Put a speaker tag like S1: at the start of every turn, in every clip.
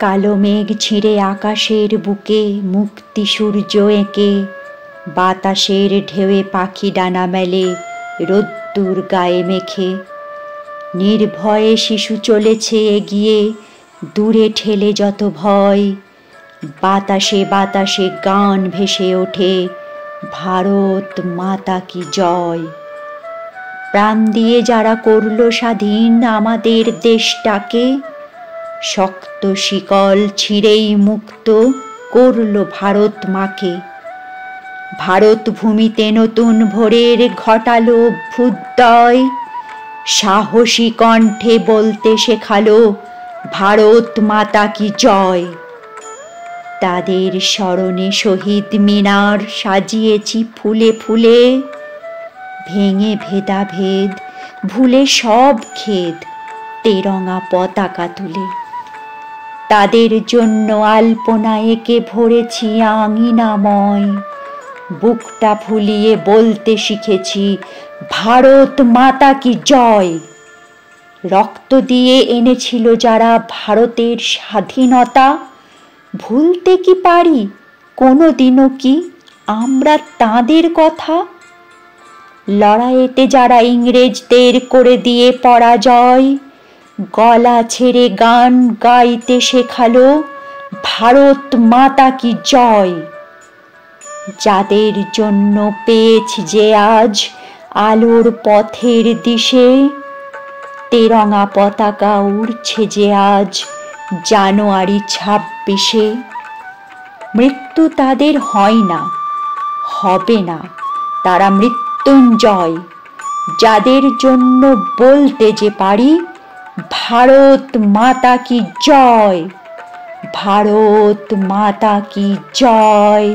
S1: কালো মেঘ ছিঁড়ে আকাশের বুকে মুক্তি সূর্য এঁকে, বাতাসের ঢেউয়ে পাখি ডানা মেলে রোদ্দুর গায়ে মেখে। নির্ভয়ে শিশু চলেছে এগিয়ে, দূরে ঠেলে যত ভয়। বাতাসে বাতাসে গান ভেসে ওঠে, ভারত মাতা কি জয়। প্রাণ দিয়ে যারা করল স্বাধীন আমাদের দেশটাকে, শক্ত শিকল ছিঁড়েই মুক্ত করল ভারত মাকে। ভারত ভূমিতে নতুন ভোরের ঘটালো অভ্যুদয়, সাহসী কণ্ঠে বলতে শেখালো ভারত মাতা কি জয়। তাদের স্মরণে শহীদ মিনার সাজিয়েছি ফুলে ফুলে, ভেঙে ভেদাভেদ ভুলে সব খেদ তেরঙা পতাকা তুলে। তাদের জন্য আলপনা এঁকে ভরেছি আঙিনাময়, বুকটা ফুলিয়ে বলতে শিখেছি ভারত মাতা কি জয়। রক্ত দিয়ে এনেছিল যারা ভারতের স্বাধীনতা, ভুলতে কি পারি কোনোদিনও কি আমরা তাঁদের কথা। লড়াইয়েতে যারা ইংরেজদের করে দিয়ে পরাজয়, গলা ছেড়ে গান গাইতে শেখালো ভারত মাতা কি জয়। যাদের জন্য পেয়েছি যে আজ আলোর পথের দিশে, তেরঙা পতাকা উড়ছে যে আজ জানুয়ারি 26-এ। মৃত্যু তাদের হয় না, হবে না, তারা মৃত্যুঞ্জয়। যাদের জন্য বলতে যে পারি ভারত মাতা কি জয়, ভারত মাতা কি জয়,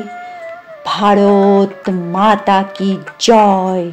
S1: ভারত মাতা কি জয়।